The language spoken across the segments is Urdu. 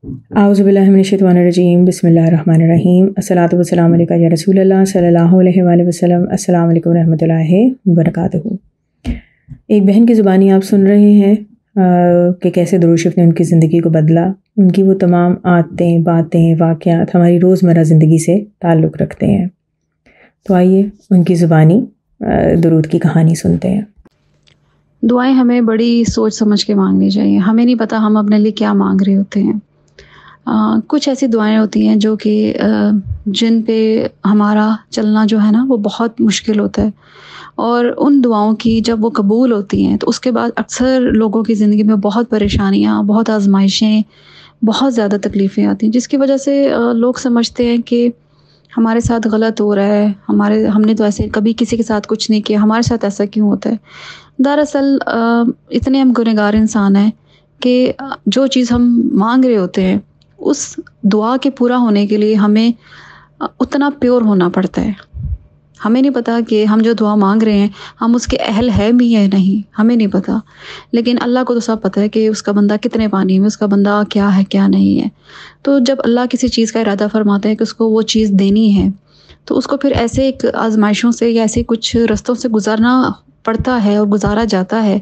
اعوذ باللہ من الشیطان الرجیم، بسم اللہ الرحمن الرحیم، الصلاۃ والسلام علیکہ یا رسول اللہ صلی اللہ علیہ وآلہ وسلم۔ السلام علیکم ورحمۃ اللہ وبرکاتہ۔ ایک بہن کی زبانی آپ سن رہے ہیں کہ کیسے درود شریف نے ان کی زندگی کو بدلا۔ ان کی وہ تمام عادتیں، باتیں، واقعات ہماری روزمرہ زندگی سے تعلق رکھتے ہیں۔ تو آئیے ان کی زبانی درود کی کہانی سنتے ہیں۔ دعائیں ہمیں بڑی سوچ سمجھ کے مانگنی چاہیے۔ ہمیں نہیں پتہ ہم اپنے لیے کیا مانگ رہے ہوتے ہیں۔ کچھ ایسی دعائیں ہوتی ہیں جو کہ جن پہ ہمارا چلنا جو ہے نا وہ بہت مشکل ہوتا ہے، اور ان دعاؤں کی جب وہ قبول ہوتی ہیں تو اس کے بعد اکثر لوگوں کی زندگی میں بہت پریشانیاں، بہت آزمائشیں، بہت زیادہ تکلیفیں آتی ہیں، جس کی وجہ سے لوگ سمجھتے ہیں کہ ہمارے ساتھ غلط ہو رہا ہے، ہم نے تو ایسے کبھی کسی کے ساتھ کچھ نہیں کیا، ہمارے ساتھ ایسا کیوں ہوتا ہے۔ دراصل اتنے ہم گنہگار انسان ہیں کہ جو چیز ہم مانگ رہے ہوتے ہیں اس دعا کے پورا ہونے کے لیے ہمیں اتنا پیور ہونا پڑتا ہے۔ ہمیں نہیں پتہ کہ ہم جو دعا مانگ رہے ہیں ہم اس کے اہل ہیں بھی یا نہیں، ہمیں نہیں پتہ، لیکن اللہ کو تو سب پتہ ہے کہ اس کا بندہ کتنے پانی میں، اس کا بندہ کیا ہے کیا نہیں ہے۔ تو جب اللہ کسی چیز کا ارادہ فرماتا ہے کہ اس کو وہ چیز دینی ہے تو اس کو پھر ایسے ایک آزمائشوں سے یا ایسے کچھ رستوں سے گزارنا پڑتا ہے اور گزارا جاتا ہے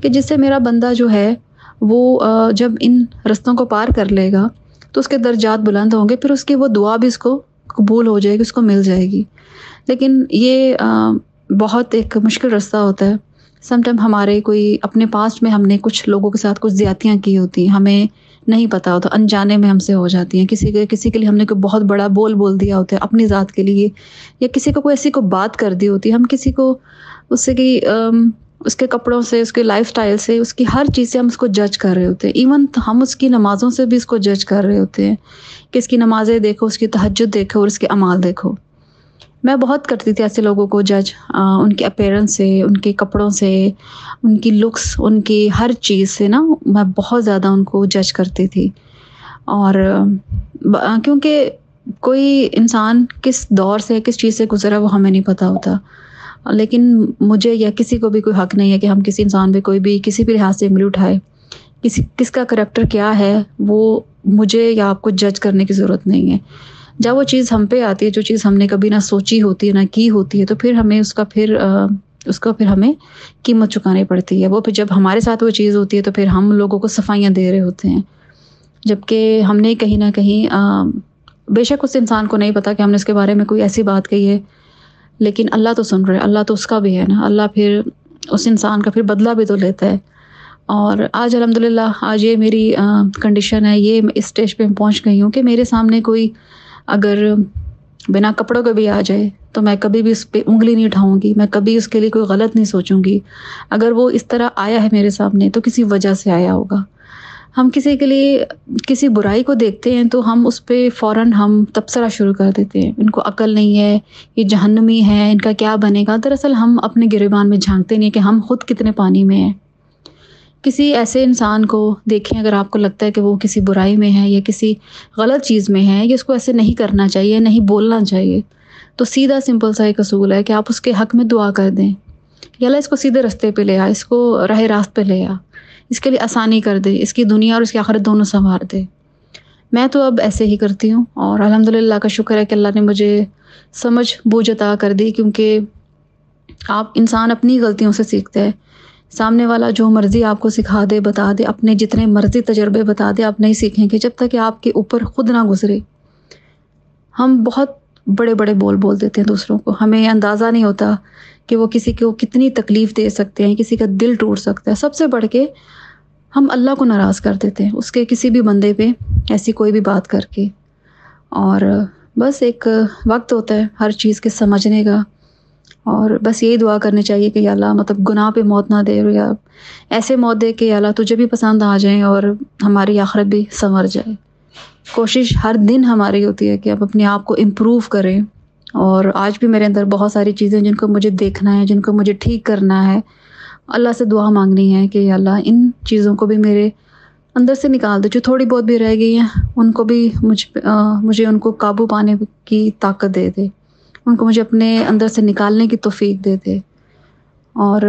کہ جس سے میرا بندہ جو ہے وہ جب ان رستوں کو پار کر لے گا تو اس کے درجات بلند ہوں گے، پھر اس کی وہ دعا بھی اس کو قبول ہو جائے گی، اس کو مل جائے گی۔ لیکن یہ بہت ایک مشکل رستہ ہوتا ہے۔ سم ٹائم ہمارے کوئی اپنے پاسٹ میں ہم نے کچھ لوگوں کے ساتھ کچھ زیادتیاں کی ہوتی ہیں، ہمیں نہیں پتہ ہوتا، انجانے میں ہم سے ہو جاتی ہیں۔ کسی کے لیے ہم نے کوئی بہت بڑا بول دیا ہوتا ہے اپنی ذات کے لیے، یا کسی کو کوئی ایسی کوئی بات کر دی ہوتی ہے، ہم کسی کو اس سے کہ اس کے کپڑوں سے، اس کے لائف سٹائل سے، اس کی ہر چیز سے ہم اس کو جج کر رہے ہوتے ہیں۔ ایون ہم اس کی نمازوں سے بھی اس کو جج کر رہے ہوتے ہیں کہ اس کی نمازیں دیکھو، اس کی تہجد دیکھو اور اس کے اعمال دیکھو۔ میں بہت کرتی تھی ایسے لوگوں کو جج، ان کے اپیرنس سے، ان کے کپڑوں سے، ان کی لکس، ان کی ہر چیز سے نا میں بہت زیادہ ان کو جج کرتی تھی۔ اور کیونکہ کوئی انسان کس دور سے کس چیز سے گزرا وہ ہمیں نہیں پتہ ہوتا، لیکن مجھے یا کسی کو بھی کوئی حق نہیں ہے کہ ہم کسی انسان پہ کوئی بھی کسی بھی لحاظ سے انگلی اٹھائے۔ کس کا کریکٹر کیا ہے وہ مجھے یا آپ کو جج کرنے کی ضرورت نہیں ہے۔ جب وہ چیز ہم پہ آتی ہے، جو چیز ہم نے کبھی نہ سوچی ہوتی ہے نہ کی ہوتی ہے، تو پھر ہمیں اس کا پھر ہمیں قیمت چکانی پڑتی ہے۔ وہ پھر جب ہمارے ساتھ وہ چیز ہوتی ہے تو پھر ہم لوگوں کو صفائیاں دے رہے ہوتے ہیں، جبکہ ہم نے کہیں نہ کہیں بے شک اس انسان کو نہیں پتا کہ ہم نے اس کے بارے میں کوئی ایسی بات کہی ہے، لیکن اللہ تو سن رہے، اللہ تو اس کا بھی ہے نا، اللہ پھر اس انسان کا پھر بدلہ بھی تو لیتا ہے۔ اور آج الحمدللہ آج یہ میری کنڈیشن ہے، یہ اس اسٹیج پہ پہنچ گئی ہوں کہ میرے سامنے کوئی اگر بنا کپڑوں کے بھی آ جائے تو میں کبھی بھی اس پہ انگلی نہیں اٹھاؤں گی، میں کبھی اس کے لیے کوئی غلط نہیں سوچوں گی۔ اگر وہ اس طرح آیا ہے میرے سامنے تو کسی وجہ سے آیا ہوگا۔ ہم کسی کے لیے کسی برائی کو دیکھتے ہیں تو ہم اس پہ فوراً ہم تبصرہ شروع کر دیتے ہیں، ان کو عقل نہیں ہے، یہ جہنمی ہے، ان کا کیا بنے گا۔ دراصل ہم اپنے گریبان میں جھانکتے نہیں کہ ہم خود کتنے پانی میں ہیں۔ کسی ایسے انسان کو دیکھیں اگر آپ کو لگتا ہے کہ وہ کسی برائی میں ہے یا کسی غلط چیز میں ہے، یا اس کو ایسے نہیں کرنا چاہیے، نہیں بولنا چاہیے، تو سیدھا سمپل سا ایک اصول ہے کہ آپ اس کے حق میں دعا کر دیں، یا اللہ اس کو سیدھے رستے پہ لے آ، اس کو راہ راست پہ لے آ، اس کے لیے آسانی کر دے، اس کی دنیا اور اس کی آخرت دونوں سنوار دے۔ میں تو اب ایسے ہی کرتی ہوں، اور الحمدللہ کا شکر ہے کہ اللہ نے مجھے سمجھ بوجھ عطا کر دی، کیونکہ آپ انسان اپنی غلطیوں سے سیکھتے ہیں۔ سامنے والا جو مرضی آپ کو سکھا دے، بتا دے، اپنے جتنے مرضی تجربے بتا دے، آپ نہیں سیکھیں گے جب تک کہ آپ کے اوپر خود نہ گزرے۔ ہم بہت بڑے بڑے بول دیتے ہیں دوسروں کو، ہمیں اندازہ نہیں ہوتا کہ وہ کسی کو کتنی تکلیف دے سکتے ہیں، کسی کا دل ٹوٹ سکتا ہے۔ سب سے بڑھ کے ہم اللہ کو ناراض کر دیتے ہیں اس کے کسی بھی بندے پہ ایسی کوئی بھی بات کر کے۔ اور بس ایک وقت ہوتا ہے ہر چیز کے سمجھنے کا، اور بس یہی دعا کرنی چاہیے کہ یا اللہ مطلب گناہ پہ موت نہ دے، یا ایسے موت دے کہ یا اللہ تجھے بھی پسند آ جائیں اور ہماری آخرت بھی سنور جائے۔ کوشش ہر دن ہماری ہوتی ہے کہ اب اپنے آپ کو امپروو کریں، اور آج بھی میرے اندر بہت ساری چیزیں جن کو مجھے دیکھنا ہے، جن کو مجھے ٹھیک کرنا ہے، اللہ سے دعا مانگنی ہے کہ یا اللہ ان چیزوں کو بھی میرے اندر سے نکال دے، جو تھوڑی بہت بھی رہ گئی ہیں ان کو بھی مجھے ان کو قابو پانے کی طاقت دے دے، ان کو مجھے اپنے اندر سے نکالنے کی توفیق دے دے۔ اور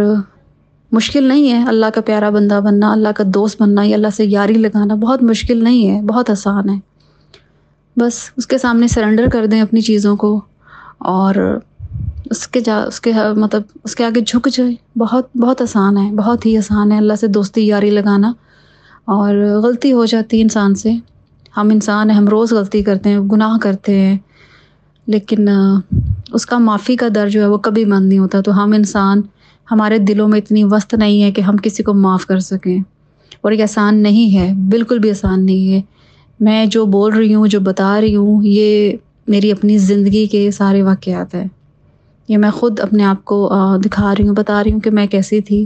مشکل نہیں ہے اللہ کا پیارا بندہ بننا، اللہ کا دوست بننا یا اللہ سے یاری لگانا بہت مشکل نہیں ہے، بہت آسان ہے۔ بس اس کے سامنے سرنڈر کر دیں اپنی چیزوں کو، اور اس کے آگے جھک جائے۔ بہت بہت آسان ہے، بہت ہی آسان ہے اللہ سے دوستی یاری لگانا۔ اور غلطی ہو جاتی ہے انسان سے، ہم انسان ہیں، ہم روز غلطی کرتے ہیں، گناہ کرتے ہیں، لیکن اس کا معافی کا در جو ہے وہ کبھی بند نہیں ہوتا۔ تو ہم انسان، ہمارے دلوں میں اتنی وسعت نہیں ہے کہ ہم کسی کو معاف کر سکیں، اور یہ آسان نہیں ہے، بالکل بھی آسان نہیں ہے۔ میں جو بول رہی ہوں، جو بتا رہی ہوں، یہ میری اپنی زندگی کے سارے واقعات ہیں۔ یہ میں خود اپنے آپ کو دکھا رہی ہوں، بتا رہی ہوں کہ میں کیسی تھی،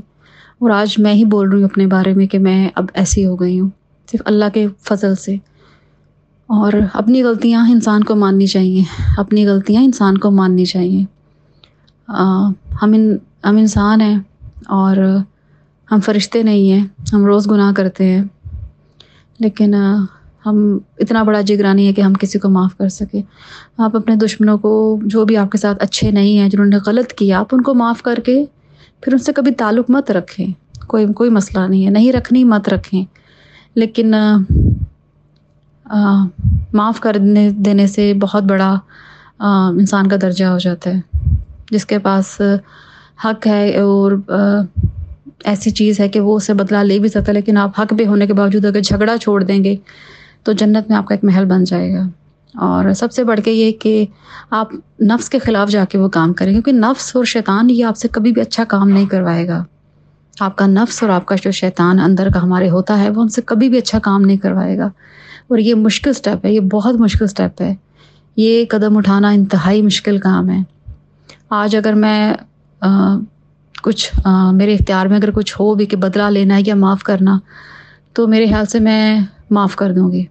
اور آج میں ہی بول رہی ہوں اپنے بارے میں کہ میں اب ایسی ہو گئی ہوں، صرف اللہ کے فضل سے۔ اور اپنی غلطیاں انسان کو ماننی چاہیے، اپنی غلطیاں انسان کو ماننی چاہیے۔ ہم انسان ہیں، اور ہم فرشتے نہیں ہیں، ہم روز گناہ کرتے ہیں، لیکن ہم اتنا بڑا جگرا نہیں ہے کہ ہم کسی کو معاف کر سکیں۔ آپ اپنے دشمنوں کو، جو بھی آپ کے ساتھ اچھے نہیں ہیں، جنہوں نے غلط کیا، آپ ان کو معاف کر کے پھر ان سے کبھی تعلق مت رکھیں۔ کوئی مسئلہ نہیں ہے، نہیں رکھنی مت رکھیں، لیکن معاف کر دینے سے بہت بڑا انسان کا درجہ ہو جاتا ہے۔ جس کے پاس حق ہے اور ایسی چیز ہے کہ وہ اسے بدلہ لے بھی سکتا ہے، لیکن آپ حق پہ ہونے کے باوجود اگر جھگڑا چھوڑ دیں گے تو جنت میں آپ کا ایک محل بن جائے گا۔ اور سب سے بڑھ کے یہ کہ آپ نفس کے خلاف جا کے وہ کام کریں، کیونکہ نفس اور شیطان یہ آپ سے کبھی بھی اچھا کام نہیں کروائے گا۔ آپ کا نفس اور آپ کا جو شیطان اندر کا ہمارے ہوتا ہے، وہ ہم سے کبھی بھی اچھا کام نہیں کروائے گا۔ اور یہ مشکل سٹیپ ہے، یہ بہت مشکل سٹیپ ہے، یہ قدم اٹھانا انتہائی مشکل کام ہے۔ آج اگر میں میرے اختیار میں اگر کچھ ہو بھی کہ بدلہ لینا ہے یا معاف کرنا، تو میرے خیال سے میں معاف کر دوں گی،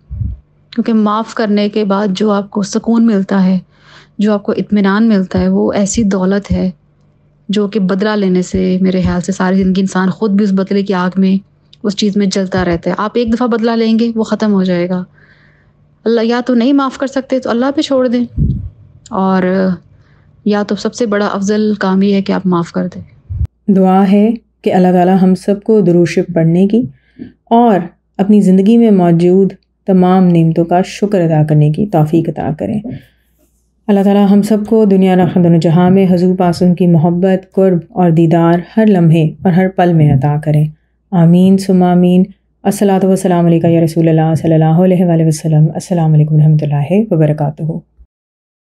کیونکہ معاف کرنے کے بعد جو آپ کو سکون ملتا ہے، جو آپ کو اطمینان ملتا ہے، وہ ایسی دولت ہے جو کہ بدلہ لینے سے میرے خیال سے ساری زندگی انسان خود بھی اس بدلے کی آگ میں، اس چیز میں جلتا رہتا ہے۔ آپ ایک دفعہ بدلہ لیں گے، وہ ختم ہو جائے گا۔ اللہ یا تو نہیں معاف کر سکتے تو اللہ پہ چھوڑ دیں، اور یا تو سب سے بڑا افضل کام یہ ہے کہ آپ معاف کر دیں۔ دعا ہے کہ اللہ تعالیٰ ہم سب کو درود شریف پڑھنے کی اور اپنی زندگی میں موجود تمام نعمتوں کا شکر ادا کرنے کی توفیق عطا کریں۔ اللہ تعالیٰ ہم سب کو دنیا اور آخرت دونوں جہاں میں حضور پاک کی محبت، قرب اور دیدار ہر لمحے اور ہر پل میں عطا کریں۔ آمین ثم آمین۔ الصلاۃ والسلام علیکہ یا رسول اللہ صلی اللہ علیہ وآلہ وسلم۔ السلام علیکم ورحمۃ اللہ وبرکاتہ۔